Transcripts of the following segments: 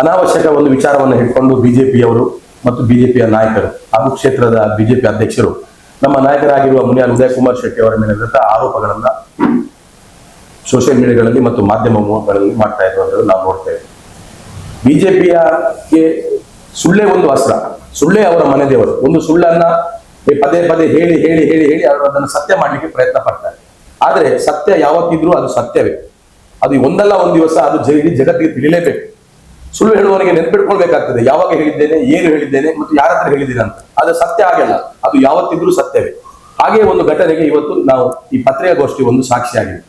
ಅನಾವಶ್ಯಕ ಒಂದು ವಿಚಾರವನ್ನು ಹಿಡ್ಕೊಂಡು ಬಿಜೆಪಿಯವರು ಮತ್ತು ಬಿಜೆಪಿಯ ನಾಯಕರು ಹಾಗೂ ಕ್ಷೇತ್ರದ ಬಿಜೆಪಿ ಅಧ್ಯಕ್ಷರು ನಮ್ಮ ನಾಯಕರಾಗಿರುವ ಮುನಿಯಾಲ್ ಉದಯ್ ಕುಮಾರ್ ಶೆಟ್ಟಿ ಅವರ ಮೇಲೆ ಆರೋಪಗಳನ್ನ ಸೋಷಿಯಲ್ ಮೀಡಿಯಾಗಳಲ್ಲಿ ಮತ್ತು ಮಾಧ್ಯಮಗಳಲ್ಲಿ ಮಾಡ್ತಾ ಇರುವಂತದ್ದು ನಾವು ನೋಡ್ತೇವೆ. ಬಿಜೆಪಿಯಗೆ ಸುಳ್ಳೇ ಒಂದು ಅಸ್ತ್ರ, ಸುಳ್ಳೇ ಅವರ ಮನೆ ದೇವರು. ಒಂದು ಸುಳ್ಳನ್ನ ಪದೇ ಪದೇ ಹೇಳಿ ಹೇಳಿ ಹೇಳಿ ಹೇಳಿ ಅವರು ಅದನ್ನು ಸತ್ಯ ಮಾಡ್ಲಿಕ್ಕೆ ಪ್ರಯತ್ನ ಪಡ್ತಾರೆ. ಆದ್ರೆ ಸತ್ಯ ಯಾವತ್ತಿದ್ರೂ ಅದು ಸತ್ಯವೇ. ಅದು ಒಂದಲ್ಲ ಒಂದು ದಿವಸ ಅದು ಇಡೀ ಜಗತ್ತಿಗೆ ತಿಳಿಲೇಬೇಕು. ಸುಳ್ಳು ಹೇಳುವವನಿಗೆ ನೆನ್ಪಿಟ್ಕೊಳ್ಬೇಕಾಗ್ತದೆ, ಯಾವಾಗ ಹೇಳಿದ್ದೇನೆ, ಏನು ಹೇಳಿದ್ದೇನೆ ಮತ್ತು ಯಾರ ಹತ್ರ ಹೇಳಿದ್ದೇನೆ ಅಂತ. ಅದು ಸತ್ಯ ಆಗಲ್ಲ, ಅದು ಯಾವತ್ತಿದ್ರೂ ಸತ್ಯವೇ. ಹಾಗೆ ಒಂದು ಘಟನೆಗೆ ಇವತ್ತು ನಾವು ಈ ಪತ್ರಿಕಾಗೋಷ್ಠಿ ಒಂದು ಸಾಕ್ಷಿಯಾಗಿದೆ.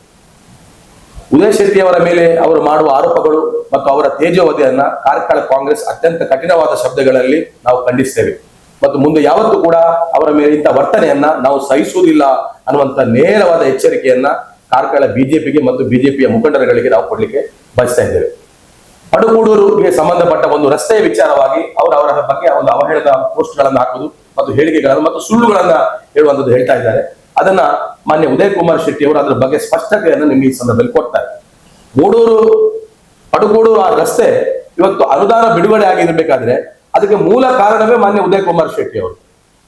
ಉದಯ್ ಶೆಟ್ಟಿ ಅವರ ಮೇಲೆ ಅವರು ಮಾಡುವ ಆರೋಪಗಳು ಮತ್ತು ಅವರ ತೇಜೋವಧಿಯನ್ನ ಕಾರ್ಕಳ ಕಾಂಗ್ರೆಸ್ ಅತ್ಯಂತ ಕಠಿಣವಾದ ಶಬ್ದಗಳಲ್ಲಿ ನಾವು ಖಂಡಿಸ್ತೇವೆ ಮತ್ತು ಮುಂದೆ ಯಾವತ್ತೂ ಕೂಡ ಅವರ ಮೇಲೆ ಇಂಥ ವರ್ತನೆಯನ್ನ ನಾವು ಸಹಿಸುವುದಿಲ್ಲ ಅನ್ನುವಂತ ನೇರವಾದ ಎಚ್ಚರಿಕೆಯನ್ನ ಕಾರ್ಕಳ ಬಿಜೆಪಿಗೆ ಮತ್ತು ಬಿಜೆಪಿಯ ಮುಖಂಡರುಗಳಿಗೆ ನಾವು ಕೊಡ್ಲಿಕ್ಕೆ ಬಯಸ್ತಾ ಇದ್ದೇವೆ. ಪಡುಗೂಡೂರಿಗೆ ಸಂಬಂಧಪಟ್ಟ ಒಂದು ರಸ್ತೆಯ ವಿಚಾರವಾಗಿ ಅವರ ಬಗ್ಗೆ ಒಂದು ಅವಹೇಳನ ಪೋಸ್ಟ್ ಗಳನ್ನ ಹಾಕುವುದು ಮತ್ತು ಹೇಳಿಕೆಗಳನ್ನು ಮತ್ತು ಸುಳ್ಳುಗಳನ್ನ ಹೇಳುವಂತದ್ದು ಹೇಳ್ತಾ ಇದ್ದಾರೆ. ಅದನ್ನ ಮಾನ್ಯ ಉದಯ್ ಕುಮಾರ್ ಶೆಟ್ಟಿ ಅವರು ಅದರ ಬಗ್ಗೆ ಸ್ಪಷ್ಟತೆಯನ್ನು ನಿಮಗೆ ಈ ಸಂದರ್ಭದಲ್ಲಿ ಕೊಡ್ತಾರೆ. ಪಡುಗೂಡೂರು ಆ ರಸ್ತೆ ಇವತ್ತು ಅನುದಾನ ಬಿಡುಗಡೆ ಆಗಿರ್ಬೇಕಾದ್ರೆ ಅದಕ್ಕೆ ಮೂಲ ಕಾರಣವೇ ಮಾನ್ಯ ಉದಯ್ ಕುಮಾರ್ ಶೆಟ್ಟಿ ಅವರು.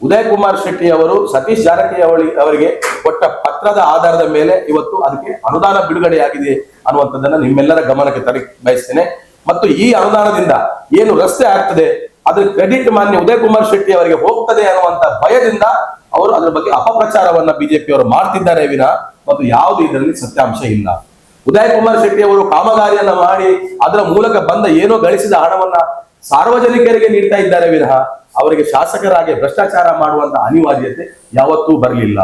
ಉದಯ್ ಕುಮಾರ್ ಶೆಟ್ಟಿ ಅವರು ಸತೀಶ್ ಜಾರಕಿಹೊಳಿ ಅವರಿಗೆ ಕೊಟ್ಟ ಪತ್ರದ ಆಧಾರದ ಮೇಲೆ ಇವತ್ತು ಅದಕ್ಕೆ ಅನುದಾನ ಬಿಡುಗಡೆಯಾಗಿದೆ ಅನ್ನುವಂಥದ್ದನ್ನ ನಿಮ್ಮೆಲ್ಲರ ಗಮನಕ್ಕೆ ಬಯಸ್ತೇನೆ. ಮತ್ತು ಈ ಅನುದಾನದಿಂದ ಏನು ರಸ್ತೆ ಆಗ್ತದೆ ಅದ್ರ ಕ್ರೆಡಿಟ್ ಮಾನ್ಯ ಉದಯ್ ಕುಮಾರ್ ಶೆಟ್ಟಿ ಅವರಿಗೆ ಹೋಗ್ತದೆ ಅನ್ನುವಂತ ಭಯದಿಂದ ಅವರು ಅದರ ಬಗ್ಗೆ ಅಪಪ್ರಚಾರವನ್ನ ಬಿಜೆಪಿಯವರು ಮಾಡ್ತಿದ್ದಾರೆ ವಿನಃ ಮತ್ತು ಯಾವುದು ಇದರಲ್ಲಿ ಸತ್ಯಾಂಶ ಇಲ್ಲ. ಉದಯ್ ಕುಮಾರ್ ಶೆಟ್ಟಿ ಅವರು ಕಾಮಗಾರಿಯನ್ನ ಮಾಡಿ ಅದರ ಮೂಲಕ ಬಂದ ಏನೋ ಗಳಿಸಿದ ಹಣವನ್ನ ಸಾರ್ವಜನಿಕರಿಗೆ ನೀಡ್ತಾ ಇದ್ದಾರೆ ವಿನಃ ಅವರಿಗೆ ಶಾಸಕರಾಗಿ ಭ್ರಷ್ಟಾಚಾರ ಮಾಡುವಂತ ಅನಿವಾರ್ಯತೆ ಯಾವತ್ತೂ ಬರಲಿಲ್ಲ.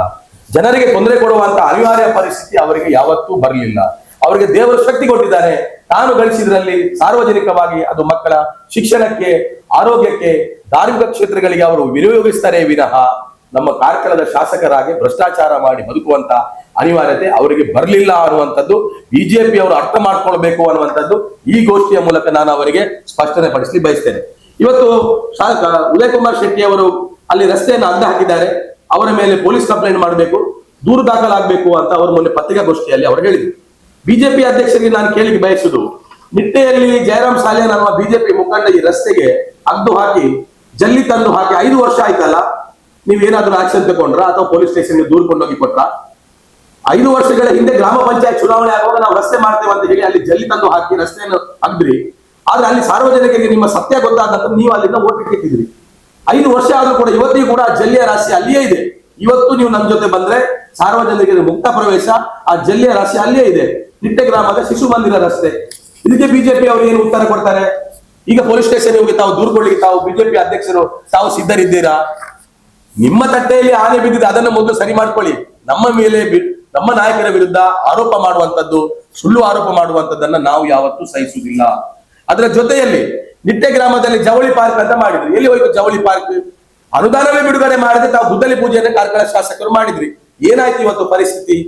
ಜನರಿಗೆ ತೊಂದರೆ ಕೊಡುವಂತ ಅನಿವಾರ್ಯ ಪರಿಸ್ಥಿತಿ ಅವರಿಗೆ ಯಾವತ್ತೂ ಬರಲಿಲ್ಲ. ಅವರಿಗೆ ದೇವರು ಶಕ್ತಿ ಕೊಟ್ಟಿದ್ದಾರೆ. ತಾನು ಗಳಿಸಿದ್ರಲ್ಲಿ ಸಾರ್ವಜನಿಕವಾಗಿ ಅದು ಮಕ್ಕಳ ಶಿಕ್ಷಣಕ್ಕೆ, ಆರೋಗ್ಯಕ್ಕೆ, ಧಾರ್ಮಿಕ ಕ್ಷೇತ್ರಗಳಿಗೆ ಅವರು ವಿನಿಯೋಗಿಸ್ತಾರೆ ವಿನಃ ನಮ್ಮ ಕಾರ್ಕಳದ ಶಾಸಕರಾಗಿ ಭ್ರಷ್ಟಾಚಾರ ಮಾಡಿ ಬದುಕುವಂತ ಅನಿವಾರ್ಯತೆ ಅವರಿಗೆ ಬರಲಿಲ್ಲ ಅನ್ನುವಂಥದ್ದು ಬಿಜೆಪಿ ಅವರು ಅರ್ಥ ಮಾಡ್ಕೊಳ್ಬೇಕು ಅನ್ನುವಂಥದ್ದು ಈ ಗೋಷ್ಠಿಯ ಮೂಲಕ ನಾನು ಅವರಿಗೆ ಸ್ಪಷ್ಟನೆ ಪಡಿಸಲಿ ಬಯಸ್ತೇನೆ. ಇವತ್ತು ಉದಯ್ ಕುಮಾರ್ ಶೆಟ್ಟಿ ಅವರು ಅಲ್ಲಿ ರಸ್ತೆಯನ್ನು ಅಡ್ಡ ಹಾಕಿದ್ದಾರೆ, ಅವರ ಮೇಲೆ ಪೊಲೀಸ್ ಕಂಪ್ಲೇಂಟ್ ಮಾಡಬೇಕು, ದೂರು ದಾಖಲಾಗಬೇಕು ಅಂತ ಅವರು ಮೊನ್ನೆ ಪತ್ರಿಕಾಗೋಷ್ಠಿಯಲ್ಲಿ ಅವರು ಹೇಳಿದ್ರು. ಬಿಜೆಪಿ ಅಧ್ಯಕ್ಷರಿಗೆ ನಾನು ಕೇಳಿಕೆ ಬಯಸುದು, ನಿಟ್ಟೆಯಲ್ಲಿ ಜಯರಾಮ್ ಸಾಲಿಯಾನ್ ಅನ್ನುವ ಬಿಜೆಪಿ ಮುಖಂಡ ಈ ರಸ್ತೆಗೆ ಅಗ್ದು ಹಾಕಿ ಜಲ್ಲಿ ತಂದು ಹಾಕಿ 5 ವರ್ಷ ಆಯ್ತಲ್ಲ, ನೀವೇನಾದ್ರೂ ಆಕ್ಷನ್ ತಗೊಂಡ್ರ ಅಥವಾ ಪೊಲೀಸ್ ಸ್ಟೇಷನ್ಗೆ ದೂರು ಕೊಂಡೋಗಿ ಕೊಟ್ರ? 5 ವರ್ಷಗಳ ಹಿಂದೆ ಗ್ರಾಮ ಪಂಚಾಯತ್ ಚುನಾವಣೆ ಆಗುವಾಗ ನಾವು ರಸ್ತೆ ಮಾಡ್ತೇವೆ ಅಂತ ಹೇಳಿ ಅಲ್ಲಿ ಜಲ್ಲಿ ತಂದು ಹಾಕಿ ರಸ್ತೆಯನ್ನು ಅಗ್ದ್ರಿ. ಆದ್ರೆ ಅಲ್ಲಿ ಸಾರ್ವಜನಿಕರಿಗೆ ನಿಮ್ಮ ಸತ್ಯ ಗೊತ್ತಾದ ನಂತರ ನೀವು ಅಲ್ಲಿಂದ ಓಟ್ ಕಿತ್ತಿದ್ರಿ. 5 ವರ್ಷ ಆದ್ರೂ ಕೂಡ ಇವತ್ತಿಗೂ ಕೂಡ ಜಲ್ಲಿಯ ರಾಶಿ ಅಲ್ಲಿಯೇ ಇದೆ. ಇವತ್ತು ನೀವು ನಮ್ಮ ಜೊತೆ ಬಂದ್ರೆ ಸಾರ್ವಜನಿಕರಿಗೆ ಮುಕ್ತ ಪ್ರವೇಶ, ಆ ಜಲ್ಲಿಯ ರಾಶಿ ಅಲ್ಲಿಯೇ ಇದೆ. ನಿಟ್ಟೆ ಗ್ರಾಮದ ಶಿಶು ಮಂದಿರ ರಸ್ತೆ. ಇದಕ್ಕೆ ಬಿಜೆಪಿ ಅವರು ಏನು ಉತ್ತರ ಕೊಡ್ತಾರೆ? ಈಗ ಪೊಲೀಸ್ ಸ್ಟೇಷನ್ ಹೋಗಿ ತಾವು ದೂರು ಕೊಡ್ಲಿಕ್ಕೆ ತಾವು ಬಿಜೆಪಿ ಅಧ್ಯಕ್ಷರು ತಾವು ಸಿದ್ಧರಿದ್ದೀರಾ? ನಿಮ್ಮ ತಟ್ಟೆಯಲ್ಲಿ ಆನೆ ಬಿದ್ದಿದೆ, ಅದನ್ನು ಮೊದಲು ಸರಿ ಮಾಡ್ಕೊಳ್ಳಿ. ನಮ್ಮ ಮೇಲೆ ನಮ್ಮ ನಾಯಕರ ವಿರುದ್ಧ ಆರೋಪ ಮಾಡುವಂತದ್ದು, ಸುಳ್ಳು ಆರೋಪ ಮಾಡುವಂತದ್ದನ್ನ ನಾವು ಯಾವತ್ತೂ ಸಹಿಸುವುದಿಲ್ಲ. ಅದರ ಜೊತೆಯಲ್ಲಿ ನಿಟ್ಟೆ ಗ್ರಾಮದಲ್ಲಿ ಜವಳಿ ಪಾರ್ಕ್ ಅಂತ ಮಾಡಿದ್ರು. ಎಲ್ಲಿ ಹೋಯ್ತು ಜವಳಿ ಪಾರ್ಕ್? ಅನುದಾನವೇ ಬಿಡುಗಡೆ ಮಾಡದೆ ತಾವು ಗುದ್ದಲಿ ಪೂಜೆಯನ್ನು ಕಾರ್ಕಳ ಶಾಸಕರು ಮಾಡಿದ್ರಿ. ಏನಾಯ್ತು ಇವತ್ತು ಪರಿಸ್ಥಿತಿ?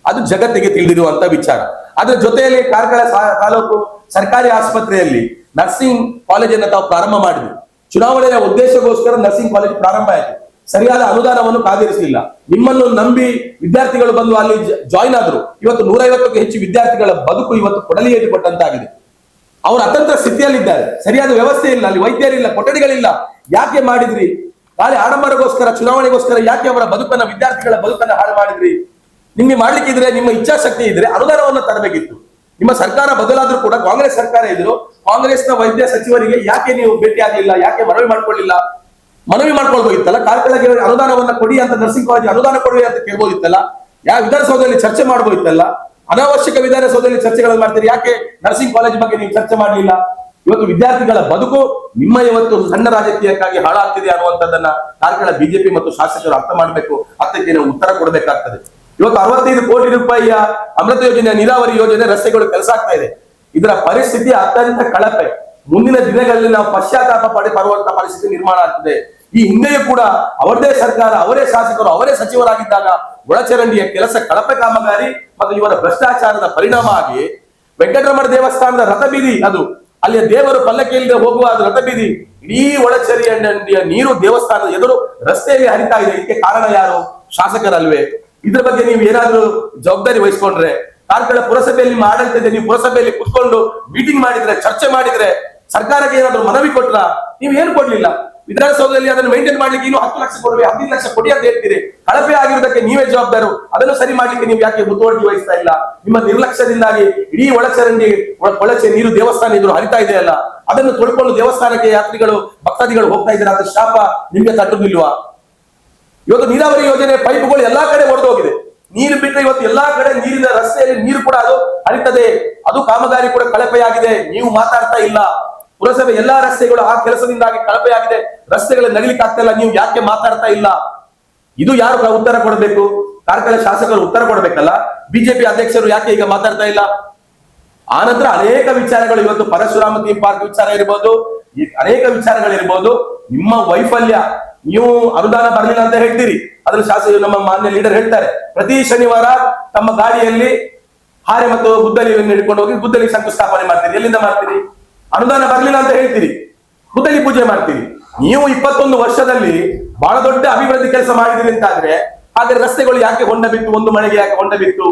ಅದು ಜಗತ್ತಿಗೆ ತಿಳಿದಿರುವಂತ ವಿಚಾರ. ಅದರ ಜೊತೆಯಲ್ಲಿ ಕಾರ್ಕಳ ತಾಲೂಕು ಸರ್ಕಾರಿ ಆಸ್ಪತ್ರೆಯಲ್ಲಿ ನರ್ಸಿಂಗ್ ಕಾಲೇಜನ್ನು ತಾವು ಪ್ರಾರಂಭ ಮಾಡಿದ್ವಿ. ಚುನಾವಣೆಯ ಉದ್ದೇಶಕ್ಕೋಸ್ಕರ ನರ್ಸಿಂಗ್ ಕಾಲೇಜ್ ಪ್ರಾರಂಭ ಆಯಿತು. ಸರಿಯಾದ ಅನುದಾನವನ್ನು ಕಾದಿರಿಸಲಿಲ್ಲ. ನಿಮ್ಮನ್ನು ನಂಬಿ ವಿದ್ಯಾರ್ಥಿಗಳು ಬಂದು ಅಲ್ಲಿ ಜಾಯಿನ್ ಆದ್ರು. ಇವತ್ತು 150ಕ್ಕೂ ಹೆಚ್ಚು ವಿದ್ಯಾರ್ಥಿಗಳ ಬದುಕು ಇವತ್ತು ಕೊಡಲಿಯಲ್ಲಿ ಕೊಟ್ಟಂತಾಗಿದೆ. ಅವರು ಅತಂತ್ರ ಸ್ಥಿತಿಯಲ್ಲಿದ್ದಾರೆ. ಸರಿಯಾದ ವ್ಯವಸ್ಥೆ ಇಲ್ಲ, ಅಲ್ಲಿ ವೈದ್ಯರಿಲ್ಲ, ಕೊಠಡಿಗಳಿಲ್ಲ. ಯಾಕೆ ಮಾಡಿದ್ರಿ? ಖಾಲಿ ಆಡಂಬರಗೋಸ್ಕರ, ಚುನಾವಣೆಗೋಸ್ಕರ ಯಾಕೆ ಅವರ ಬದುಕನ್ನ, ವಿದ್ಯಾರ್ಥಿಗಳ ಬದುಕನ್ನ ಹಾಳು ಮಾಡಿದ್ರಿ? ನಿಮ್ಗೆ ಮಾಡ್ಲಿಕ್ಕಿದ್ರೆ, ನಿಮ್ಮ ಇಚ್ಛಾಶಕ್ತಿ ಇದ್ರೆ ಅನುದಾನವನ್ನು ತರಬೇಕಿತ್ತು. ನಿಮ್ಮ ಸರ್ಕಾರ ಬದಲಾದ್ರೂ ಕೂಡ ಕಾಂಗ್ರೆಸ್ ಸರ್ಕಾರ ಇದ್ರು, ಕಾಂಗ್ರೆಸ್ನ ವೈದ್ಯ ಸಚಿವರಿಗೆ ಯಾಕೆ ನೀವು ಭೇಟಿ ಆಗ್ಲಿಲ್ಲ? ಯಾಕೆ ಮನವಿ ಮಾಡ್ಕೊಳ್ಳಿಲ್ಲ? ಮನವಿ ಮಾಡ್ಕೊಳ್ಬೋದಿತ್ತಲ್ಲ. ಕಾರ್ಕಳಗೆ ಅನುದಾನವನ್ನ ಕೊಡಿ ಅಂತ, ನರ್ಸಿಂಗ್ ಕಾಲೇಜ್ ಅನುದಾನ ಕೊಡಿ ಅಂತ ಕೇಳ್ಬೋದಿತ್ತಲ್ಲ. ವಿಧಾನಸೌಧದಲ್ಲಿ ಚರ್ಚೆ ಮಾಡ್ಬೋದಿತ್ತಲ್ಲ. ಅನಾವಶ್ಯಕ ವಿಧಾನಸೌಧದಲ್ಲಿ ಚರ್ಚೆಗಳನ್ನು ಮಾಡ್ತೀರಿ, ಯಾಕೆ ನರ್ಸಿಂಗ್ ಕಾಲೇಜ್ ಬಗ್ಗೆ ನೀವು ಚರ್ಚೆ ಮಾಡಲಿಲ್ಲ? ಇವತ್ತು ವಿದ್ಯಾರ್ಥಿಗಳ ಬದುಕು ನಿಮ್ಮ ಇವತ್ತು ಸಣ್ಣ ರಾಜಕೀಯಕ್ಕಾಗಿ ಹಾಳಾಗ್ತಿದೆ ಅನ್ನುವಂಥದ್ದನ್ನ ಕಾರ್ಕಳ ಬಿಜೆಪಿ ಮತ್ತು ಶಾಸಕರು ಅರ್ಥ ಮಾಡಬೇಕು. ಅದಕ್ಕೆ ನಾವು ಉತ್ತರ ಕೊಡಬೇಕಾಗ್ತದೆ. ಇವತ್ತು 65 ಕೋಟಿ ರೂಪಾಯಿಯ ಅಮೃತ ಯೋಜನೆ, ನೀರಾವರಿ ಯೋಜನೆ, ರಸ್ತೆಗಳು ಕೆಲಸ ಆಗ್ತಾ ಇದೆ. ಇದರ ಪರಿಸ್ಥಿತಿ ಅತ್ಯಂತ ಕಳಪೆ. ಮುಂದಿನ ದಿನಗಳಲ್ಲಿ ನಾವು ಪಶ್ಚಾತ್ತಾಪ ಪಡುವಂತ ಪರಿಸ್ಥಿತಿ ನಿರ್ಮಾಣ ಆಗ್ತದೆ. ಈ ಹಿಂದೆಯೂ ಕೂಡ ಅವರದೇ ಸರ್ಕಾರ, ಅವರೇ ಶಾಸಕರು, ಅವರೇ ಸಚಿವರಾಗಿದ್ದಾಗ ಒಳಚರಂಡಿಯ ಕೆಲಸ, ಕಳಪೆ ಕಾಮಗಾರಿ ಮತ್ತು ಇವರ ಭ್ರಷ್ಟಾಚಾರದ ಪರಿಣಾಮ ಆಗಿ ವೆಂಕಟರಮಣ ದೇವಸ್ಥಾನದ ರಥಬೀದಿ, ಅದು ಅಲ್ಲಿಯ ದೇವರು ಪಲ್ಲಕ್ಕಿಯಲ್ಲಿ ಹೋಗುವ ಅದು ರಥಬೀದಿ, ಇಡೀ ಒಳಚರಂಡಿಯ ನೀರು ದೇವಸ್ಥಾನದ ಎದುರು ರಸ್ತೆಯಲ್ಲಿ ಹರಿತಾ ಇದೆ. ಇದಕ್ಕೆ ಕಾರಣ ಯಾರು? ಶಾಸಕರಲ್ವೇ? ಇದ್ರ ಬಗ್ಗೆ ನೀವು ಏನಾದ್ರೂ ಜವಾಬ್ದಾರಿ ವಹಿಸ್ಕೊಂಡ್ರೆ, ಕಾರ್ಕಳ ಪುರಸಭೆಯಲ್ಲಿ ಆಡಳಿತ ಇದೆ, ನೀವು ಪುರಸಭೆಯಲ್ಲಿ ಕುತ್ಕೊಂಡು ಮೀಟಿಂಗ್ ಮಾಡಿದ್ರೆ, ಚರ್ಚೆ ಮಾಡಿದ್ರೆ ಸರ್ಕಾರಕ್ಕೆ ಏನಾದ್ರು ಮನವಿ ಕೊಟ್ರ? ನೀವು ಏನು ಕೊಡ್ಲಿಲ್ಲ. ವಿಧಾನಸೌಧದಲ್ಲಿ ಅದನ್ನು ಮೇಂಟೈನ್ ಮಾಡ್ಲಿಕ್ಕೆ ಇನ್ನು 10 ಲಕ್ಷ ಕೊಡುವೆ, 15 ಲಕ್ಷ ಕೊಡಿ ಅಂತ ಹೇಳ್ತೀರಿ. ಕಳಪೆ ಆಗಿರುವುದಕ್ಕೆ ನೀವೇ ಜವಾಬ್ದಾರು. ಅದನ್ನು ಸರಿ ಮಾಡ್ಲಿಕ್ಕೆ ನೀವು ಯಾಕೆ ಮುತುವರ್ಜಿ ವಹಿಸ್ತಾ ಇಲ್ಲ? ನಿಮ್ಮ ನಿರ್ಲಕ್ಷ್ಯದಿಂದಾಗಿ ಇಡೀ ಒಳಚರಂಡಿ ನೀರು ದೇವಸ್ಥಾನ ಎದುರು ಹರಿತಾ ಇದೆಯಲ್ಲ, ಅದನ್ನು ತೊಳ್ಕೊಂಡು ದೇವಸ್ಥಾನಕ್ಕೆ ಯಾತ್ರಿಗಳು ಭಕ್ತಾದಿಗಳು ಹೋಗ್ತಾ ಇದ್ದಾರೆ. ಅದು ಶಾಪ ನಿಮ್ಗೆ ತಟ್ಟುದಿಲ್ವಾ? ಇವತ್ತು ನೀರಾವರಿ ಯೋಜನೆ ಪೈಪ್ಗಳು ಎಲ್ಲಾ ಕಡೆ ಒಡೆದೋಗಿದೆ. ನೀರು ಬಿಟ್ಟರೆ ಇವತ್ತು ಎಲ್ಲಾ ಕಡೆ ನೀರಿನ ರಸ್ತೆಯಲ್ಲಿ ನೀರು ಕೂಡ ಅದು ಹರಿತದೆ. ಅದು ಕಾಮಗಾರಿ ಕೂಡ ಕಳಪೆಯಾಗಿದೆ. ನೀವು ಮಾತಾಡ್ತಾ ಇಲ್ಲ. ಪುರಸಭೆ ಎಲ್ಲಾ ರಸ್ತೆಗಳು ಆ ಕೆಲಸದಿಂದಾಗಿ ಕಳಪೆಯಾಗಿದೆ. ರಸ್ತೆಗಳು ನಡಿಲಿಕ್ಕೆ ಆಗ್ತಾ ಇಲ್ಲ. ನೀವು ಯಾಕೆ ಮಾತಾಡ್ತಾ ಇಲ್ಲ? ಇದು ಯಾರು ಉತ್ತರ ಕೊಡಬೇಕು? ಕಾರ್ಕಳ ಶಾಸಕರು ಉತ್ತರ ಕೊಡಬೇಕಲ್ಲ. ಬಿಜೆಪಿ ಅಧ್ಯಕ್ಷರು ಯಾಕೆ ಈಗ ಮಾತಾಡ್ತಾ ಇಲ್ಲ? ಆನಂತರ ಅನೇಕ ವಿಚಾರಗಳು, ಇವತ್ತು ಪರಶುರಾಮ ಥೀಮ್ ಪಾರ್ಕ್ ವಿಚಾರ ಇರ್ಬೋದು, ಅನೇಕ ವಿಚಾರಗಳಿರ್ಬೋದು. ನಿಮ್ಮ ವೈಫಲ್ಯ, ನೀವು ಅನುದಾನ ಬರಲಿಲ್ಲ ಅಂತ ಹೇಳ್ತೀರಿ. ಅದ್ರ ಶಾಸಕರು, ನಮ್ಮ ಮಾನ್ಯ ಲೀಡರ್ ಹೇಳ್ತಾರೆ, ಪ್ರತಿ ಶನಿವಾರ ತಮ್ಮ ಗಾಡಿಯಲ್ಲಿ ಹಾರೆ ಮತ್ತು ಗುದ್ದಲಿಯನ್ನು ಹಿಡ್ಕೊಂಡು ಹೋಗಿ ಗುದ್ದಲಿ ಶಂಕುಸ್ಥಾಪನೆ ಮಾಡ್ತೀರಿ. ಎಲ್ಲಿಂದ ಮಾಡ್ತೀರಿ? ಅನುದಾನ ಬರಲಿಲ್ಲ ಅಂತ ಹೇಳ್ತೀರಿ, ಗುದ್ದಲಿ ಪೂಜೆ ಮಾಡ್ತೀರಿ. ನೀವು 21 ವರ್ಷದಲ್ಲಿ ಬಹಳ ದೊಡ್ಡ ಅಭಿವೃದ್ಧಿ ಕೆಲಸ ಮಾಡಿದಿರಿ ಅಂತಾದ್ರೆ, ಹಾಗಾದ್ರೆ ರಸ್ತೆಗಳು ಯಾಕೆ ಹೊಂಡ ಬಿತ್ತು? ಒಂದು ಮಳೆಗೆ ಯಾಕೆ ಹೊಂಡ ಬಿತ್ತು?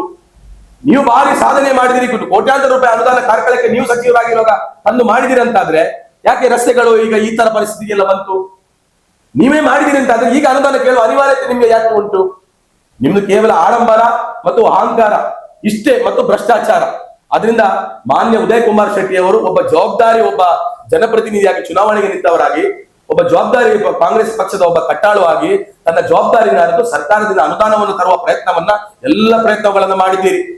ನೀವು ಭಾರಿ ಸಾಧನೆ ಮಾಡಿದಿರಿ. ಕೋಟ್ಯಾಂತರ ರೂಪಾಯಿ ಅನುದಾನ ಕಾರ್ಕಳಕ್ಕೆ ನೀವು ಸಚಿವರಾಗಿರುವಾಗ ತಂದು ಮಾಡಿದಿರಿ ಅಂತಾದ್ರೆ, ಯಾಕೆ ರಸ್ತೆಗಳು ಈಗ ಈ ತರ ಪರಿಸ್ಥಿತಿಗೆಲ್ಲ ಬಂತು? ನೀವೇ ಮಾಡಿದಿರಿ ಅಂತಾದ್ರೆ ಈಗ ಅನುದಾನ ಕೇಳುವ ಅನಿವಾರ್ಯತೆ ನಿಮ್ಗೆ ಯಾಕೆ ಉಂಟು? ನಿಮ್ದು ಕೇವಲ ಆಡಂಬರ ಮತ್ತು ಅಹಂಕಾರ ಇಷ್ಟೇ, ಮತ್ತು ಭ್ರಷ್ಟಾಚಾರ. ಅದರಿಂದ ಮಾನ್ಯ ಉದಯ್ ಕುಮಾರ್ ಶೆಟ್ಟಿ ಅವರು ಒಬ್ಬ ಜವಾಬ್ದಾರಿ, ಒಬ್ಬ ಜನಪ್ರತಿನಿಧಿಯಾಗಿ ಚುನಾವಣೆಗೆ ನಿಂತವರಾಗಿ, ಒಬ್ಬ ಜವಾಬ್ದಾರಿ ಕಾಂಗ್ರೆಸ್ ಪಕ್ಷದ ಒಬ್ಬ ಕಟ್ಟಾಳುವಾಗಿ ತನ್ನ ಜವಾಬ್ದಾರಿನ ಅರಿತು ಸರ್ಕಾರದಿಂದ ಅನುದಾನವನ್ನು ತರುವ ಎಲ್ಲ ಪ್ರಯತ್ನಗಳನ್ನು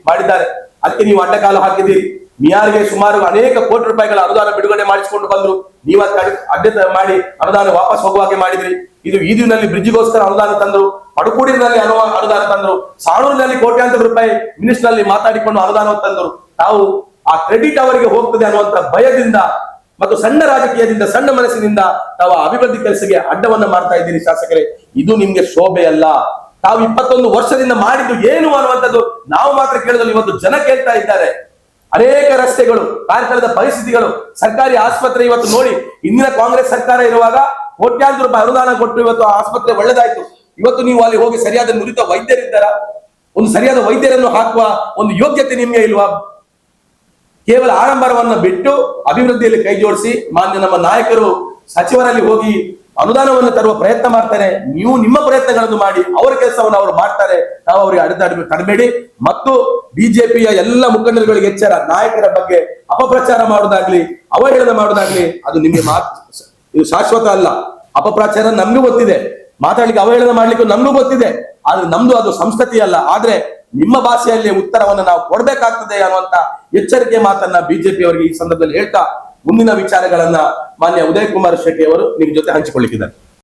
ಮಾಡಿದ್ದಾರೆ. ಅದಕ್ಕೆ ನೀವು ಅಡ್ಡಕಾಲು ಹಾಕಿದ್ದೀರಿ. ಮಿಯಾರ್ಗೆ ಸುಮಾರು ಅನೇಕ ಕೋಟಿ ರೂಪಾಯಿಗಳ ಅನುದಾನ ಬಿಡುಗಡೆ ಮಾಡಿಸಿಕೊಂಡು ಬಂದ್ರು. ನೀವು ಅಡ್ಡ ಮಾಡಿ ಅನುದಾನ ವಾಪಸ್ ಹೋಗುವ ಹಾಗೆ ಮಾಡಿದ್ರಿ. ಇದು ಈದಿನಲ್ಲಿ ಬ್ರಿಡ್ಜ್ಗೋಸ್ಕರ ಅನುದಾನ ತಂದ್ರು, ಪಡುಕೂಡಿನಲ್ಲಿ ಅನುದಾನ ತಂದ್ರು, ಸಾಣೂರಿನಲ್ಲಿ ಕೋಟ್ಯಾಂತರ ರೂಪಾಯಿ ಮಿನಿಸ್ಟರ್ ನಲ್ಲಿ ಮಾತಾಡಿಕೊಂಡು ಅನುದಾನ ತಂದ್ರು. ನಾವು ಆ ಕ್ರೆಡಿಟ್ ಅವರಿಗೆ ಹೋಗ್ತದೆ ಅನ್ನುವಂತ ಭಯದಿಂದ ಮತ್ತು ಸಣ್ಣ ರಾಜಕೀಯದಿಂದ, ಸಣ್ಣ ಮನಸ್ಸಿನಿಂದ ತಾವು ಅಭಿವೃದ್ಧಿ ಕೆಲಸಕ್ಕೆ ಅಡ್ಡವನ್ನ ಮಾಡ್ತಾ ಇದ್ದೀರಿ ಶಾಸಕರೇ. ಇದು ನಿಮ್ಗೆ ಶೋಭೆ ಅಲ್ಲ. ತಾವು 21 ವರ್ಷದಿಂದ ಮಾಡಿದ್ದು ಏನು ಅನ್ನುವಂಥದ್ದು ನಾವು ಮಾತ್ರ ಕೇಳಿದ್ರು. ಇವತ್ತು ಜನ ಕೇಳ್ತಾ ಇದ್ದಾರೆ. ಅನೇಕ ರಸ್ತೆಗಳು, ಕಾರ್ಕಳದ ಪರಿಸ್ಥಿತಿಗಳು, ಸರ್ಕಾರಿ ಆಸ್ಪತ್ರೆ ಇವತ್ತು ನೋಡಿ, ಇಂದಿನ ಕಾಂಗ್ರೆಸ್ ಸರ್ಕಾರ ಇರುವಾಗ ಕೋಟ್ಯಾಂತರ ರೂಪಾಯಿ ಅನುದಾನ ಕೊಟ್ಟು ಇವತ್ತು ಆಸ್ಪತ್ರೆ ಒಳ್ಳೆದಾಯ್ತು. ಇವತ್ತು ನೀವು ಅಲ್ಲಿ ಹೋಗಿ ಸರಿಯಾದ ನುರಿತ ವೈದ್ಯರಿದ್ದಾರ? ಒಂದು ಸರಿಯಾದ ವೈದ್ಯರನ್ನು ಹಾಕುವ ಒಂದು ಯೋಗ್ಯತೆ ನಿಮ್ಗೆ ಇಲ್ವಾ? ಕೇವಲ ಆಡಂಬರವನ್ನ ಬಿಟ್ಟು ಅಭಿವೃದ್ಧಿಯಲ್ಲಿ ಕೈ ಜೋಡಿಸಿ ಮಾನ್ಯ ನಮ್ಮ ನಾಯಕರು ಸಚಿವರಲ್ಲಿ ಹೋಗಿ ಅನುದಾನವನ್ನು ತರುವ ಪ್ರಯತ್ನ ಮಾಡ್ತಾರೆ. ನೀವು ನಿಮ್ಮ ಪ್ರಯತ್ನಗಳನ್ನು ಮಾಡಿ, ಅವರ ಕೆಲಸವನ್ನು ಅವರು ಮಾಡ್ತಾರೆ. ನಾವು ಅವರಿಗೆ ತಡಬೇಡಿ. ಮತ್ತು ಬಿಜೆಪಿಯ ಎಲ್ಲ ಮುಖಂಡರುಗಳಿಗೆ ಎಚ್ಚರ, ನಾಯಕರ ಬಗ್ಗೆ ಅಪಪ್ರಚಾರ ಮಾಡುವುದಾಗ್ಲಿ, ಅವಹೇಳನ ಮಾಡುವುದಾಗ್ಲಿ ಅದು ನಿಮಗೆ ಇದು ಶಾಶ್ವತ ಅಲ್ಲ. ಅಪಪ್ರಚಾರ ನಮಗೂ ಗೊತ್ತಿದೆ, ಮಾತಾಡ್ಲಿಕ್ಕೆ ಅವಹೇಳನ ಮಾಡ್ಲಿಕ್ಕೆ ನಮಗೂ ಗೊತ್ತಿದೆ. ಆದ್ರೆ ನಮ್ದು ಅದು ಸಂಸ್ಕೃತಿ ಅಲ್ಲ. ಆದ್ರೆ ನಿಮ್ಮ ಭಾಷೆಯಲ್ಲಿ ಉತ್ತರವನ್ನು ನಾವು ಕೊಡ್ಬೇಕಾಗ್ತದೆ ಅನ್ನುವಂತ ಎಚ್ಚರಿಕೆ ಮಾತನ್ನ ಬಿಜೆಪಿ ಅವರಿಗೆ ಈ ಸಂದರ್ಭದಲ್ಲಿ ಹೇಳ್ತಾ ಮುಂದಿನ ವಿಚಾರಗಳನ್ನ ಮಾನ್ಯ ಉದಯ್ ಕುಮಾರ್ ಶೆಟ್ಟಿ ಅವರು ನಿಮ್ ಜೊತೆ ಹಂಚಿಕೊಳ್ಳಿಕ್ಕಿದ್ದಾರೆ.